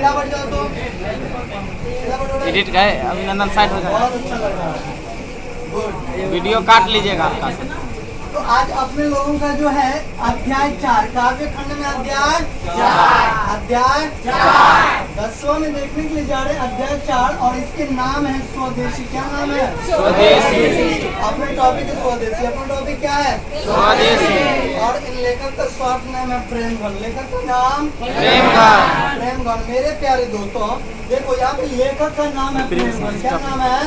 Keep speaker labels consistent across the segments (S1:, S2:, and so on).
S1: सीधा बढ़ जाओ तो सीधा बढ़ो रे।
S2: एडिट गए अभिनंदन साइड हो जाए,
S1: बहुत अच्छा लग रहा है, गुड।
S2: वीडियो काट लीजिएगा आपका।
S1: तो आज अपने लोगों का जो है अध्याय 4 काव्य खंड में अध्याय 4 10वां में देखने के लिए जा रहे हैं अध्याय 4 और इसके नाम है स्वदेशी। क्या नाम है?
S2: स्वदेशी।
S1: अपने टॉपिक है स्वदेशी। अपना टॉपिक क्या है?
S2: स्वदेशी।
S1: और इन लेखक का शॉर्ट नाम है प्रेमघन। लेखक का नाम प्रेमघन। मेरे प्यारे दोस्तों देखो यहाँ पे लेखक का नाम है प्रेमघन। क्या नाम है?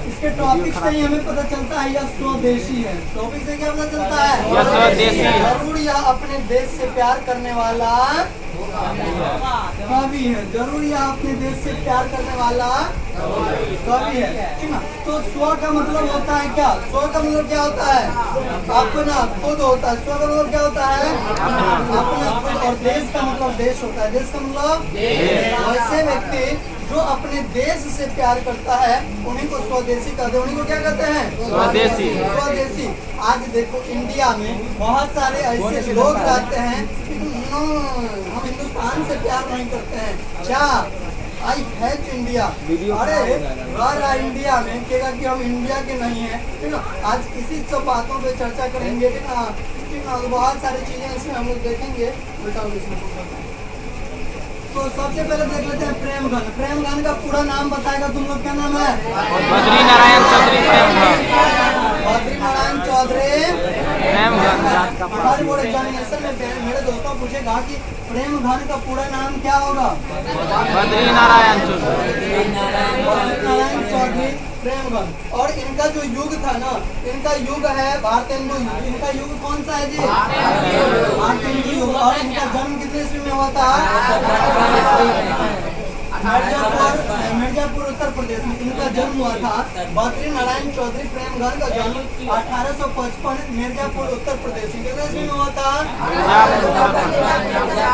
S1: इसके टॉपिक से ही हमें पता चलता है यह स्वदेशी है। टॉपिक से क्या पता चलता है?
S2: यह स्वदेशी है।
S1: जरूर यह अपने देश से प्यार करने वाला कवि है। जरूर यह अपने देश से प्यार करने वाला कवि है, ठीक ना। तो स्व का मतलब होता है क्या? स्व का मतलब क्या होता है? अपना खुद होता है। स्व का मतलब क्या होता है? अपना खुद। और देश का मतलब देश होता है। देश का मतलब वैसे व्यक्ति जो अपने देश से प्यार करता है उन्हीं को स्वदेशी कहते हैं। उन्हीं को क्या कहते हैं? स्वदेशी। स्वदेशी। आज देखो इंडिया में बहुत सारे ऐसे लोग रहते हैं हम हिंदुस्तान से प्यार नहीं करते हैं। क्या आई हेट इंडिया। अरे रहा इंडिया में कहेगा कि हम इंडिया के नहीं है, ठीक है। आज इसी सब बातों पे चर्चा करेंगे, ठीक ना। बहुत सारी चीजें इसमें हम लोग देखेंगे। तो सबसे पहले देख लेते हैं प्रेमघन। प्रेमघन का पूरा नाम बताएगा तुम लोग। क्या नाम है?
S2: बद्री नारायण चौधरी प्रेमघन।
S1: बद्री नारायण चौधरी
S2: प्रेमघन।
S1: हर बोर्ड एग्जामिनेशन में मेरे दोस्तों पूछेगा कि प्रेमघन का पूरा नाम क्या होगा?
S2: बद्री नारायण चौधरी।
S1: नारायण चौधरी प्रेमघन। और इनका जो युग था ना, इनका युग है भारतेंदु। इनका युग कौन सा है जी? भारतेंदु युग। और इनका जन्म कितने ईस्वी में हुआ था? मिर्जापुर उत्तर प्रदेश में इनका जन्म हुआ था। बद्री नारायण चौधरी प्रेमघन का जन्म 1855 मिर्जापुर उत्तर प्रदेश में कितने ईस्वी में हुआ था?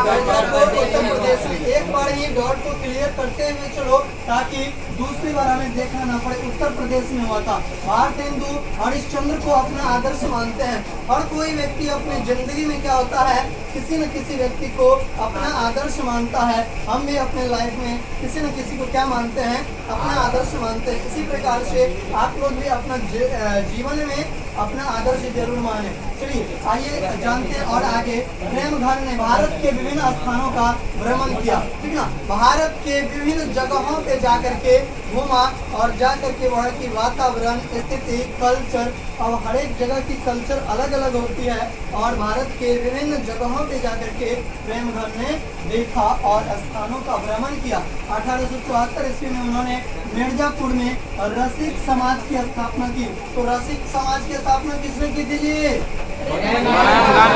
S1: मिर्जापुर उत्तर प्रदेश में। एक बार ये डॉट को क्लियर करते हुए चलो ताकि दूसरी बार हमें देखना ना पड़े। उत्तर प्रदेश में हुआ था। भारतेंदु हरिश्चंद्र को अपना आदर्श मानते हैं। हर कोई व्यक्ति अपनी जिंदगी में क्या होता है, किसी न किसी व्यक्ति को अपना आदर्श मानता है। हम भी अपने लाइफ में किसी न किसी को क्या मानते हैं? अपना आदर्श मानते हैं। इसी प्रकार से आप लोग भी अपना जीवन में अपना आदर्श जरूर माने। चलिए आइए जानते हैं और आगे। प्रेमघन ने भारत के विभिन्न स्थानों का भ्रमण किया, ठीक ना। भारत के विभिन्न जगहों पे जाकर के घूमा और जाकर के वहाँ की वातावरण, स्थिति, कल्चर, अब हर एक जगह की कल्चर अलग अलग होती है। और भारत के विभिन्न जगहों पे जाकर के प्रेमघन ने देखा और स्थानों का भ्रमण किया। 1874 ईस्वी में उन्होंने मिर्जापुर में रसिक समाज की स्थापना की। तो रसिक समाज की स्थापना किसने की थी जी? प्रेमघन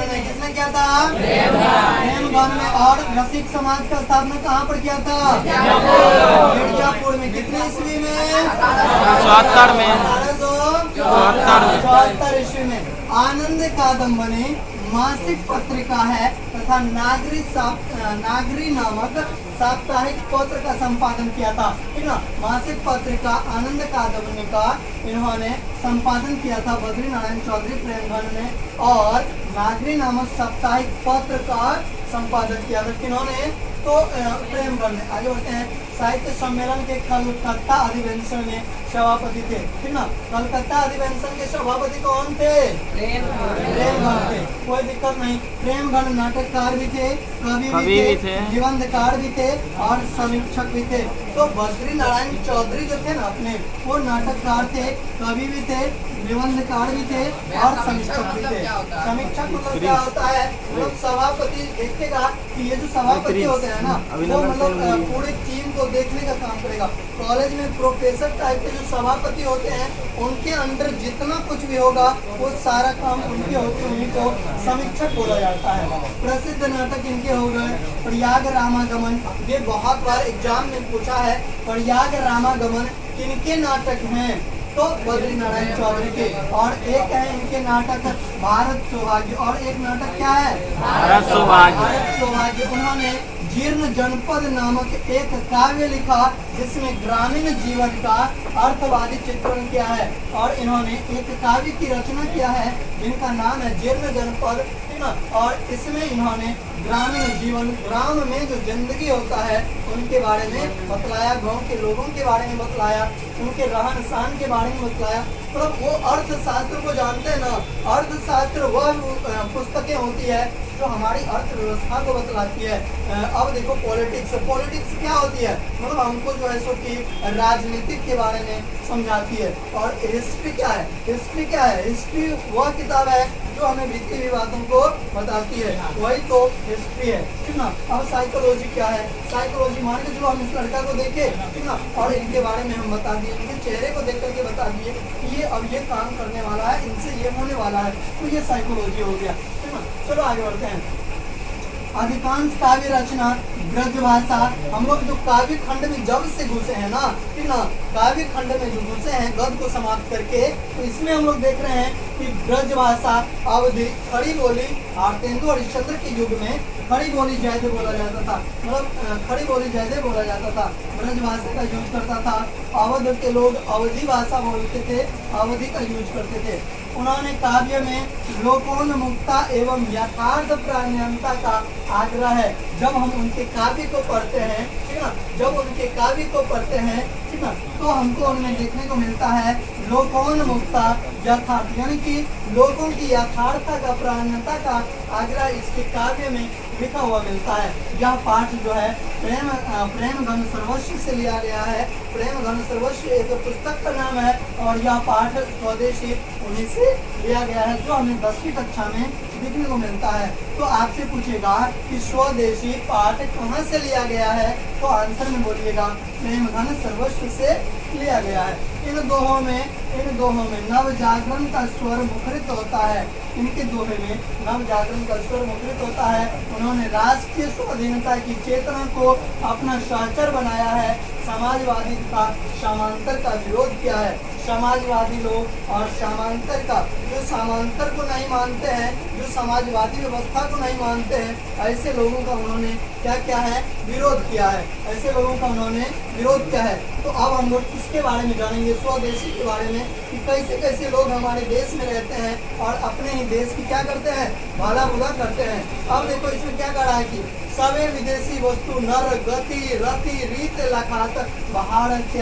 S1: ने। किसने किया था? प्रेमघन ने। और रसिक समाज का स्थापना कहाँ पर किया था? मिर्जापुर में। कितने ईस्वी में?
S2: 74 में।
S1: 1874 ईस्वी में। आनंद कादम्बनी मासिक पत्रिका है तथा नागरी नामक साप्ताहिक पत्र का संपादन किया था, ठीक ना। मासिक पत्रिका आनंद कादम्बनी का इन्होंने संपादन किया था बद्री नारायण चौधरी प्रेमघन ने। और नागरी नामक साप्ताहिक पत्र का संपादन किया था किन्होंने? तो प्रेमघन ने। आगे बढ़ते हैं। साहित्य सम्मेलन के कलकत्ता अधिवेशन में सभापति थे, ठीक ना। कलकत्ता अधिवेशन के सभापति कौन थे? प्रेमघन थे। कोई दिक्कत नहीं। प्रेमघन नाटककार भी थे, कवि भी थे, निबंधकार भी थे और समीक्षक भी थे। तो बद्री नारायण चौधरी जो थे ना अपने, वो नाटककार थे, कवि भी थे, निबंधकार भी थे और समीक्षक भी थे। समीक्षक मतलब क्या होता है? मतलब सभापति देखेगा कि ये जो सभापति होते हैं ना, वो मतलब पूरी टीम को देखने का काम करेगा। कॉलेज में प्रोफेसर टाइप के जो सभापति होते हैं उनके अंडर जितना कुछ भी होगा वो सारा काम उनके होते हैं, उन्हीं को समीक्षक बोला जाता है। प्रसिद्ध नाटक इनके हो गए प्रयाग रामागमन। ये बहुत बार एग्जाम में पूछा है, प्रयाग रामागमन किनके नाटक हैं? तो बद्री नारायण चौधरी के। और एक है इनके नाटक भारत सौभाग्य। और एक नाटक क्या है?
S2: भारत सौभाग्य।
S1: भारत सौभाग्य। उन्होंने जीर्ण जनपद नामक एक काव्य लिखा जिसमें ग्रामीण जीवन का अर्थवादी चित्रण किया है। और इन्होंने एक काव्य की रचना किया है जिनका नाम है जीर्ण जनपद, ठीक ना। और इसमें इन्होंने ग्रामीण जीवन, ग्राम में जो जिंदगी होता है उनके बारे में बतलाया, गांव के लोगों के बारे में बतलाया, उनके रहन सहन के बारे में बतलाया। मतलब वो अर्थशास्त्र को जानते हैं ना, अर्थशास्त्र वह पुस्तकें होती है जो हमारी अर्थव्यवस्था को बतलाती है। अब देखो पॉलिटिक्स, पॉलिटिक्स क्या होती है, मतलब हमको जो है सो कि राजनीतिक के बारे में समझाती है। और हिस्ट्री क्या है, हिस्ट्री क्या है, हिस्ट्री वह किताब है जो हमें बीती हुई बातों को बताती है, वही तो हिस्ट्री है, ठीक ना। अब साइकोलॉजी क्या है, साइकोलॉजी मान के चलो हम इस लड़का को देखे, ठीक ना, और इनके बारे में हम बता दिए, इनके चेहरे को देख करके बता दिए कि ये अब ये काम करने वाला है, इनसे ये होने वाला है, तो ये साइकोलॉजी हो गया, ठीक ना। चलो आगे बढ़ते हैं। अधिकांश काव्य रचना ब्रजभाषा, हम लोग जो काव्य खंड में जब से घुसे हैं ना, ठीक ना, काव्य खंड में जो घुसे हैं गद्य को समाप्त करके, तो इसमें हम लोग देख रहे हैं कि ब्रजभाषा, अवधि, खड़ी बोली, भारतेंदु हरिश्चंद्र के युग में खड़ी बोली जयदे बोला जाता था, मतलब खड़ी बोली जयदे बोला जाता था, ब्रजभाषा का यूज करता था। अवध के लोग अवधि भाषा बोलते थे, अवधि का यूज करते थे। उन्होंने काव्य में लोकोन्मुखता एवं यथार्थ प्राणियता का आग्रह है। जब हम उनके काव्य को पढ़ते हैं, ठीक ना, जब उनके काव्य को पढ़ते हैं, ठीक ना, तो हमको उनमें देखने को मिलता है लोकोन्मुखता, यथार्थ, यानी कि लोगों की यथार्थता का, प्राणता का आग्रह इसके काव्य में लिखा हुआ मिलता है। यह पाठ जो है प्रेम घन सर्वस्व से लिया गया है। प्रेम घन सर्वस्व एक पुस्तक का नाम है और यह पाठ स्वदेशी उन्हीं से लिया गया है, जो हमें 10वीं कक्षा में देखने को मिलता है। तो आपसे पूछेगा कि स्वदेशी पाठ कहाँ से लिया गया है, तो आंसर में बोलिएगा प्रेम घन सर्वस्व से लिया गया है। इन दोहों में नव जागरण का स्वर मुखरित होता है। इनके दोहे में नव जागरण का स्वर मुखरित होता है। उन्होंने राष्ट्रीय स्वाधीनता की चेतना को अपना सहचर बनाया है। समाजवादी का समांतर का विरोध किया है। समाजवादी लोग और समांतर का, जो समांतर को नहीं मानते हैं, जो समाजवादी व्यवस्था को नहीं मानते हैं, ऐसे लोगों का उन्होंने क्या क्या है, विरोध किया है। ऐसे लोगों का उन्होंने विरोध किया है। तो अब हम लोग इसके बारे में जानेंगे, स्वदेशी के बारे में, कि कैसे कैसे लोग हमारे देश में रहते हैं और अपने ही देश की क्या करते हैं, भला बुरा करते हैं। अब देखो इसमें क्या कह रहा है कि सवे विदेशी वस्तु नर गति रति रीत लखात भारत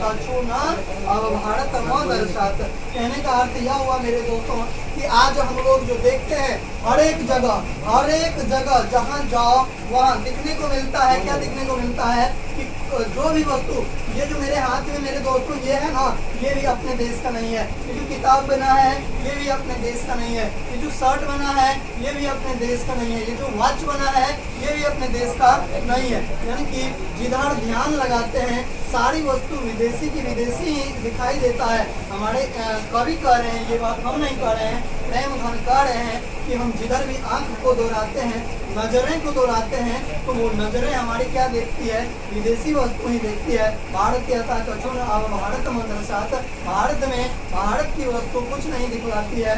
S1: कछु न अब भारत म दर्शात। कहने का अर्थ यह हुआ मेरे दोस्तों कि आज हम लोग जो देखते हैं हर एक जगह जहाँ जाओ वहाँ दिखने को मिलता है, क्या दिखने को मिलता है कि जो भी वस्तु, ये जो मेरे हाथ में मेरे दोस्तों ये है ना, ये भी अपने देश का नहीं है। ये जो किताब बना है ये भी अपने देश का नहीं है। ये जो शर्ट बना है ये भी अपने देश का नहीं है। ये जो वॉच बना है ये भी अपने देश का नहीं है। यानी कि जिधर ध्यान लगाते हैं सारी वस्तु विदेशी की विदेशी ही दिखाई देता है। हमारे कवि कह रहे हैं, ये बात हम नहीं कह रहे हैं, प्रेम घन कह रहे हैं कि हम जिधर भी आंख को दोहराते हैं, नजरें को दोहराते हैं, तो वो नजरें हमारी क्या देखती है, विदेशी वस्तु ही देखती है। भारत के अतः कछु न अब भारत मदरसात, भारत में भारत की वस्तु कुछ नहीं दिखलाती है।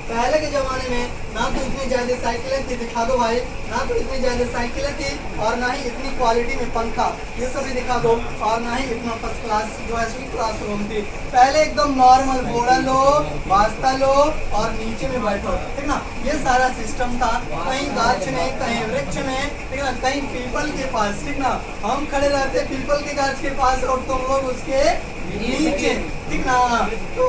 S1: पहले के जमाने में ना तो इतनी ज्यादा साइकिलें थी, दिखा दो भाई, ना तो इतनी ज्यादा साइकिलें थी और ना ही इतनी क्वालिटी में पंखा, ये सब भी दिखा दो, और ना ही इतना फर्स्ट क्लास जो है स्वीट क्लासरूम थी। पहले एकदम नॉर्मल बोरा लो, वास्ता लो और नीचे में बैठो, ठीक ना, ये सारा सिस्टम था। कहीं गाछ में, कहीं वृक्ष में, ठीक ना, कहीं पीपल के पास, ठीक ना, हम खड़े रहते पीपल के गाछ के पास और तुम लोग उसके नीचे, ठीक ना। तो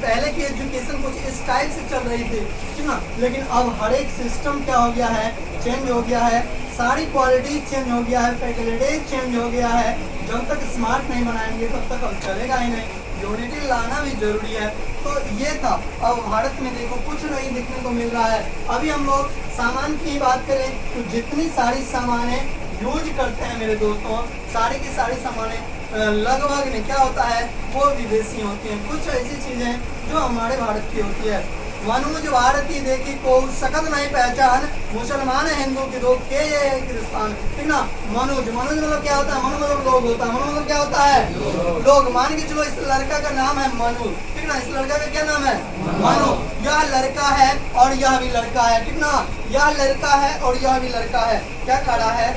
S1: पहले की एजुकेशन कुछ इस टाइप से चल रही थी, ठीक ना, लेकिन अब हर एक सिस्टम क्या हो गया है, चेंज हो गया है। सारी क्वालिटी चेंज हो गया है, फैकल्टी चेंज हो गया है। जब तक स्मार्ट नहीं बनाएंगे तब तक अब चलेगा ही नहीं। यूनिटी लाना भी जरूरी है। तो ये था। अब भारत में देखो कुछ नहीं देखने को मिल रहा है। अभी हम लोग सामान की बात करें तो जितनी सारी सामानें यूज करते हैं मेरे दोस्तों, सारी की सारी सामानें लगभग में क्या होता है, वो विदेशी होती हैं। कुछ ऐसी चीजें जो हमारे भारत की होती है। मनुज भारती देखी को सकत नहीं पहचान, मुसलमान है हिंदू की दो के ये है किरिस्तान, ठीक ना। मनुज मतलब क्या होता है, मनु मतलब लोग होता है, मनु मतलब क्या होता है, लोग। मान के चलो इस लड़का का नाम है मनु, ठीक ना, इस लड़का का क्या नाम है, मनु। यह लड़का है और यह भी लड़का है, ठीक ना, यह लड़का है और यह भी लड़का है। क्या कह रहा है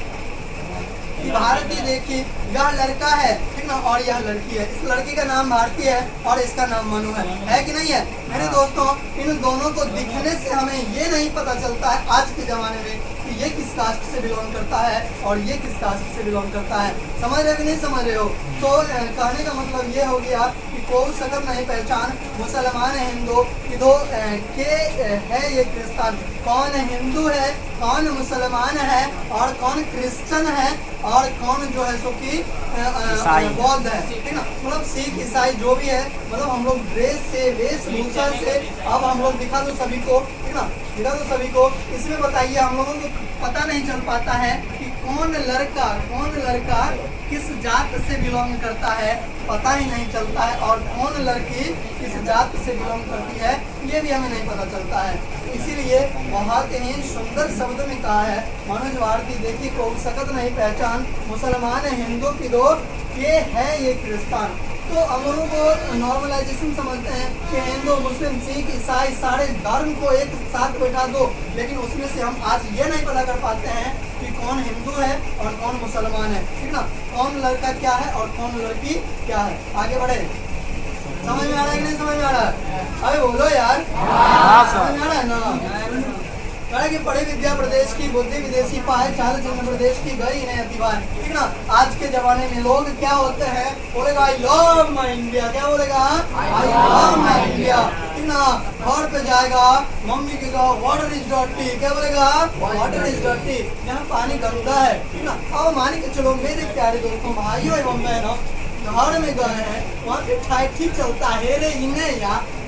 S1: कि भारती देखी, यह लड़का है, ठीक ठीक ना, और यह लड़की है। इस लड़की का नाम भारती है और इसका नाम मनु है कि नहीं है मेरे दोस्तों। इन दोनों को दिखने से हमें ये नहीं पता चलता है आज के जमाने में कि ये किस कास्ट से बिलोंग करता है और ये किस कास्ट से बिलोंग करता है। समझ रहे हो कि नहीं समझ रहे हो? तो कहने का मतलब ये हो गया कि कोई सकत नहीं पहचान, मुसलमान है हिंदू किधो के है ये क्रिस्तान, कौन हिंदू है, कौन मुसलमान है और कौन क्रिश्चियन है और कौन जो है सो कि बौद्ध है, ठीक ना। मतलब सिख ईसाई जो भी है, मतलब हम लोग ड्रेस से वेशभूषा से अब हम लोग दिखा दो सभी को, ठीक ना, दिखा दो सभी को। इसमें बताइए हम लोगों को पता नहीं चल पाता है कि कौन लड़का किस जात से बिलोंग करता है, पता ही नहीं चलता है, और कौन लड़की किस जात से बिलोंग करती है ये भी हमें नहीं पता चलता है। इसीलिए बहुत ही सुंदर शब्द में कहा है मनोज भारती, देखिए को सकत नहीं पहचान, मुसलमान है हिंदू की दो ये है ये क्रिस्तान। तो हम लोगों को नॉर्मलाइजेशन समझते हैं कि हिंदू मुस्लिम सिख ईसाई सारे धर्म को एक साथ बैठा दो, लेकिन उसमें से हम आज ये नहीं पता कर पाते हैं कि कौन हिंदू है और कौन मुसलमान है, ठीक ना, कौन लड़का क्या है और कौन लड़की क्या है। आगे बढ़े, समझ में आ रहा है कि नहीं समझ में आ रहा है? अरे बोलो यार, समझ में आ रहा है ना? कि पढ़े विद्या प्रदेश की बुद्धि विदेशी पाए, चाल चलन प्रदेश की गई इन्हें अतिवार, ठीक ना। आज के जमाने में लोग क्या होते हैं, बोलेगा आई लव माई इंडिया, क्या बोलेगा आई लव माई इंडिया, ठीक ना। घर पे जाएगा मम्मी के कहा वाटर इज डर्टी, क्या बोलेगा वाटर इज डर्टी, यहाँ पानी गंदा है, ठीक ना। अब मान के चलो मेरे प्यारे दोस्तों भाइयों एवं बहनों, घर में गए हैं वहाँ पे ठाठी चलता है रे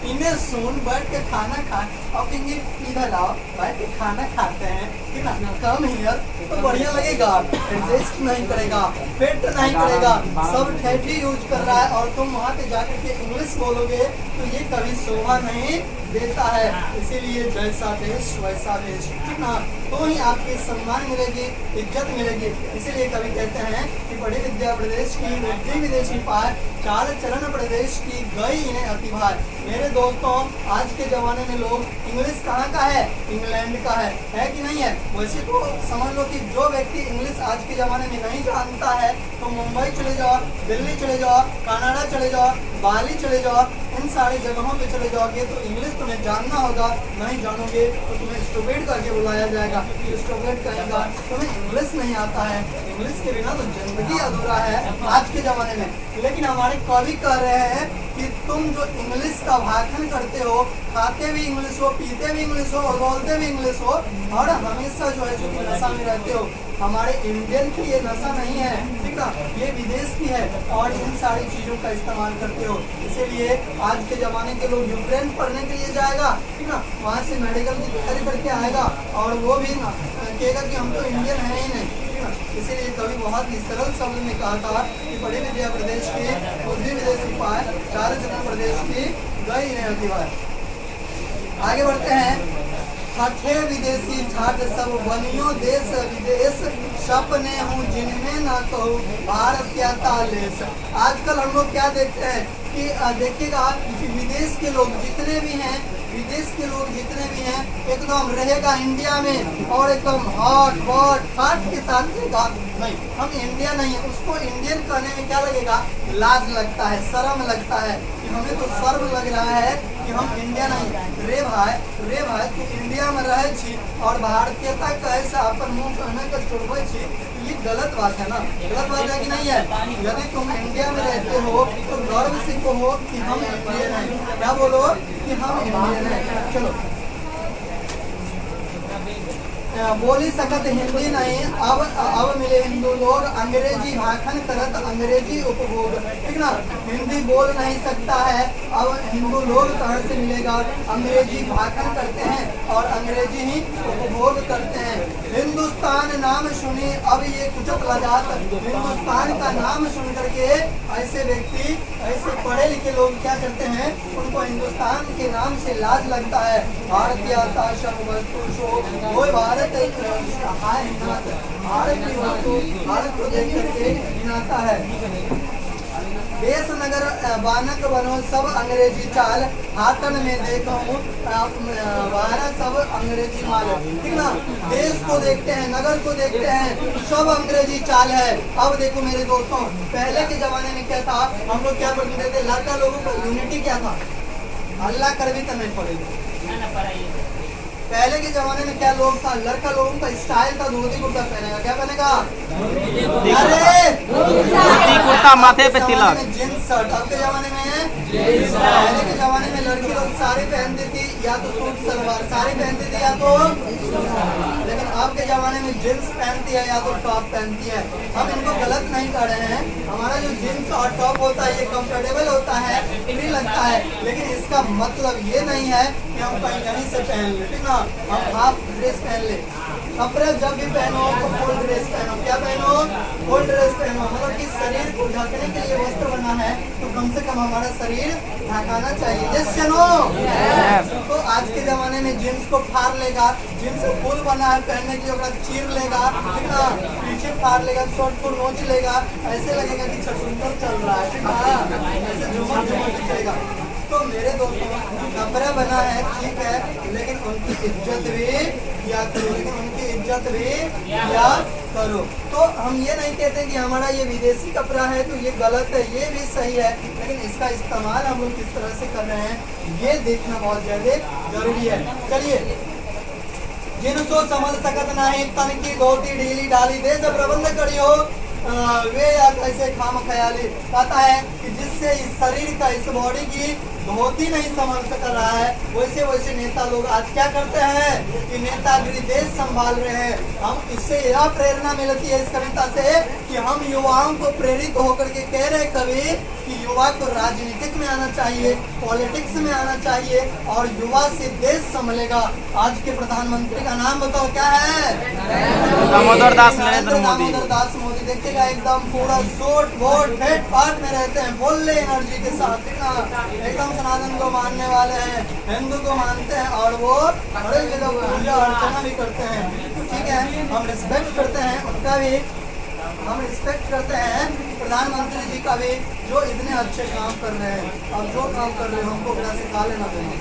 S1: इन्हें सुन बैठ के खाना खा, और कहेंगे इधर आओ बैठ के खाना खाते हैं, ठीक ना, कम हियर तो बढ़िया लगेगा, एडजस्ट नहीं करेगा, फिट नहीं करेगा, सब ठेठी यूज कर रहा है और तुम वहाँ पे जाकर के इंग्लिश बोलोगे तो ये कभी शोभा नहीं देता है। इसीलिए जैसा देश वैसा देश, ठीक ना, तो ही आपकी सम्मान मिलेगी, इज्जत मिलेगी। इसीलिए कभी कहते हैं कि पढ़ी विद्या प्रदेश की बुद्धि विदेशी पाए, चाल चलन प्रदेश की गई इन्हें अतिभार। मेरे दोस्तों आज के जमाने में लोग इंग्लिश कहाँ का है, इंग्लैंड का है कि नहीं है। वैसे तो समझ लो कि जो व्यक्ति इंग्लिश आज के जमाने में नहीं जानता है तो मुंबई चले जाओ, दिल्ली चले जाओ, कनाडा चले जाओ, बाली चले जाओ, इन सारी जगहों पे चले जाओगे तो इंग्लिश तुम्हें जानना होगा, नहीं जानोगे तो तुम्हें स्टूपिड करके बुलाया जाएगा, स्टूपिड कहेगा, तुम्हें इंग्लिश नहीं आता है, इंग्लिश के बिना तो जिंदगी अधूरा है आज के जमाने में। लेकिन हमारे कवि कह रहे हैं कि तुम जो इंग्लिश का भाषण करते हो, खाते भी इंग्लिश हो, पीते भी इंग्लिश हो और बोलते भी इंग्लिश हो और हमेशा जो है कि नशा में रहते हो, हमारे इंडियन की ये नशा नहीं है, ठीक ना, ये विदेश की है और इन सारी चीज़ों का इस्तेमाल करते हो। इसीलिए आज के ज़माने के लोग यूक्रेन पढ़ने के लिए जाएगा, ठीक ना, वहाँ से मेडिकल की तैयारी करके आएगा और वो भी ना कहेगा कि हम तो इंडियन है ही नहीं, ठीक ना। इसीलिए कभी बहुत ही सरल शब्द में कहा था कि पढ़ी विद्या प्रदेश की बुद्धि विदेशी पाए, चाल चलन प्रदेश की गई इन्हें अतिवार। आगे बढ़ते हैं, छठे विदेशी ठाठ सब बनियो देश विदेश, सपने हूँ जिनमें न कहूँ भारत क्या तालेश। आजकल हम लोग क्या देखते हैं कि देखिएगा कि विदेश के लोग जितने भी हैं एकदम रहेगा इंडिया में और एकदम हॉट वॉट हाट के साथ रहेगा। नहीं, हम इंडिया नहीं है, उसको इंडियन कहने में क्या लगेगा, लाज लगता है, शर्म लगता है कि हमें तो शर्म लग रहा है कि हम इंडिया नहीं। रे भाई तू इंडिया में रहे छी और भारतीयता कहे से अपन मुँह कहने का छोड़बे छी, ये गलत बात है ना, गलत बात है कि नहीं है। यदि तुम इंडिया में रहते हो तो गर्व से कहो कि हम इंडियन हैं, क्या बोलो कि हम इंडियन हैं। चलो बोली सकत हिंदी नहीं, अब मिले हिंदू लोग अंग्रेजी भाषण करत अंग्रेजी उपभोग, ठीक ना, हिंदी बोल नहीं सकता है, अब हिंदू लोग कहाँ से मिलेगा, अंग्रेजी भाषण करते हैं और अंग्रेजी ही उपभोग करते हैं। हिंदुस्तान नाम सुनी अब ये कुछ लजात, हिंदुस्तान का नाम सुन करके ऐसे व्यक्ति, ऐसे पढ़े लिखे लोग क्या करते हैं, उनको हिंदुस्तान के नाम से लाज लगता है। भारतीयता सब वस्तु शो वो भारत भारत की वस्तु भारत को देख करके हिनाता है। देश नगर बानक बनो सब अंग्रेजी चाल, हाथन में देखो बारह सब अंग्रेजी माल। ठीक ना, देश को देखते हैं, नगर को देखते हैं, सब अंग्रेजी चाल है। अब देखो मेरे दोस्तों, पहले के जमाने में क्या था, हम लोग क्या बोलते थे, लड़का लोगों का यूनिटी क्या था, अल्लाह कर भी तो नहीं पड़ेगा। पहले के जमाने में क्या लोग था, लड़का लोगों का स्टाइल था धोती कुर्ता पहनेगा, क्या पहनेगा, अरे
S2: धोती कुर्ता, माथे पे तिलक,
S1: जींस शर्ट। अब के जमाने में पहले के जमाने में लड़की लोग साड़ी पहनती थी, या तो सूट सलवार साड़ी पहनती थी, या तो लेकिन अब के जमाने में जींस पहनती है या तो टॉप पहनती है। हम इनको गलत नहीं कर रहे हैं, हमारा जो जींस और टॉप होता है ये कंफर्टेबल होता है, फ्री लगता है, लेकिन इसका मतलब ये नहीं है कि हम कहीं कहीं से पहन ले। ठीक ना, हम हाफ ड्रेस पहन ले, कपड़े जब भी पहनो तो फुल ड्रेस पहनो, क्या पहनो, फुल ड्रेस पहनो। मतलब कि शरीर को ढकने के लिए वस्त्र बना है, तो कम से कम हमारा शरीर ढकाना चाहिए। यस चलो। तो आज के जमाने में जींस को फाड़ लेगा, जींस फुल बना है पहनने के लिए, चीर लेगा, ठीक ना, पीछे फाड़ लेगा, शर्ट को नोच लेगा, ऐसे लगेगा कि छछूंदर चल रहा है, ठीक ना, ऐसे झूमर झूमर दिखेगा। तो मेरे दोस्तों, कपड़ा बना है ठीक है, लेकिन उनकी इज्जत भी किया करो, लेकिन उनकी इज्जत भी किया करो। तो हम ये नहीं कहते कि हमारा ये विदेशी कपड़ा है तो ये गलत है, ये भी सही है, लेकिन इसका इस्तेमाल हम लोग किस तरह से कर रहे हैं ये देखना बहुत ज्यादा जरूरी है। चलिए, जिनको समझ सकत नहीं तन की धोती ढीली डाली देश प्रबंध करियो वे या कैसे खाम ख्याली। कहता है कि जिससे इस शरीर का, इस बॉडी की धोती नहीं समझ सक रहा है, वैसे वैसे नेता लोग आज क्या करते हैं कि नेतागिरी देश संभाल रहे हैं। हम इससे यह प्रेरणा मिलती है इस कविता से कि हम युवाओं को प्रेरित होकर के कह रहे कवि कि युवा को राजनीतिक में आना चाहिए, पॉलिटिक्स में आना चाहिए, और युवा से देश संभलेगा। आज के प्रधानमंत्री का नाम बताओ क्या है,
S2: दामोदर दास नरेंद्र मोदी।
S1: दामोदर दास मोदी देखिएगा, एकदम पूरा सूट वोट फेट फाट में रहते हैं, बोल ले एनर्जी के साथ, एकदम सनातन को मानने वाले हैं, हिंदू को मानते हैं, और वो बड़े जगह पूजा अर्चना भी करते हैं। ठीक है, हम रिस्पेक्ट करते हैं उनका भी, हम रिस्पेक्ट करते हैं प्रधानमंत्री जी का भी, जो इतने अच्छे काम कर रहे हैं। अब जो काम कर रहे हैं हमको क्या सिखा लेना चाहिए।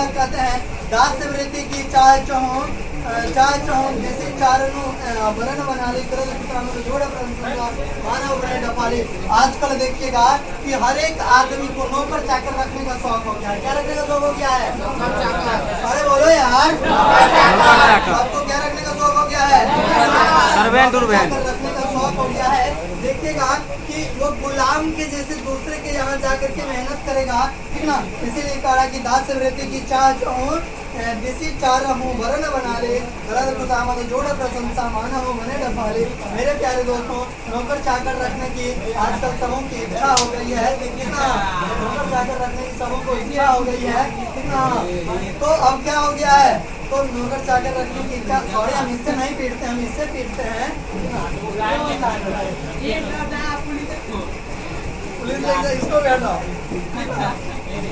S1: कहते हैं दास वृत्ति की चाय चहो जैसे चारणों वर्ण बना ली, मानव बने डपाली। आजकल देखिएगा कि हर एक आदमी को नौकर चाकर रखने का शौक हो गया है। क्या रखने का शौक हो गया है, अरे बोलो यार, आपको क्या रखने का शौक हो गया है,
S2: सर्वेंट
S1: रखने का शौक हो गया है। देखिएगा कि वो गुलाम के जैसे दूसरे के यहाँ जाकर के मेहनत करेगा, ठीक ना। इसीलिए कहा कि दास वृत्ति की चाह जो देसी चार हूँ वरण बना ले, जोड़ प्रशंसा माना हूँ मने डफाले। मेरे प्यारे दोस्तों, नौकर चाकर रखने की आजकल सबों की इच्छा हो गई है, ठीक ना, नौकर चाकर रखने की सबों को इच्छा हो गई है, ठीक ना। तो अब क्या हो गया है, तो नौकर चाकर रखने की इच्छा, सॉरी हम इससे नहीं पीटते, हम इससे पीटते हैं, पुलिस इसको बैठा,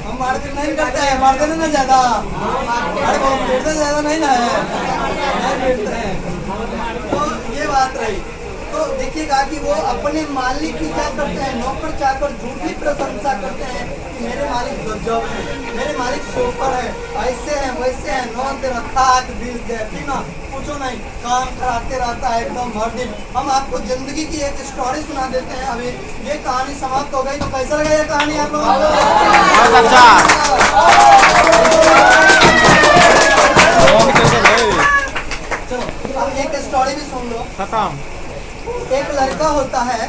S1: हम मारपीट नहीं करते हैं, मारते ना ज्यादा, अरे वो पीटते ज्यादा नहीं ना है, नहीं पीटते हैं। तो ये बात रही। तो देखिएगा कि वो अपने मालिक की क्या करते हैं, नौकर चाकर झूठी प्रशंसा करते हैं कि मेरे मालिक गजब है, मेरे मालिक सुपर है, ऐसे हैं वैसे हैं, नौ तेरा खाक दिल देती ना, पूछो नहीं, काम कराते रहता है एकदम भर दिन। हम आपको जिंदगी की एक स्टोरी सुना देते हैं। अभी ये कहानी समाप्त हो गई, तो कैसा लगा ये कहानी आप लोगों को?
S2: बहुत अच्छा।
S1: चलो अब एक स्टोरी भी सुन लो।
S2: खत्म।
S1: एक लड़का होता है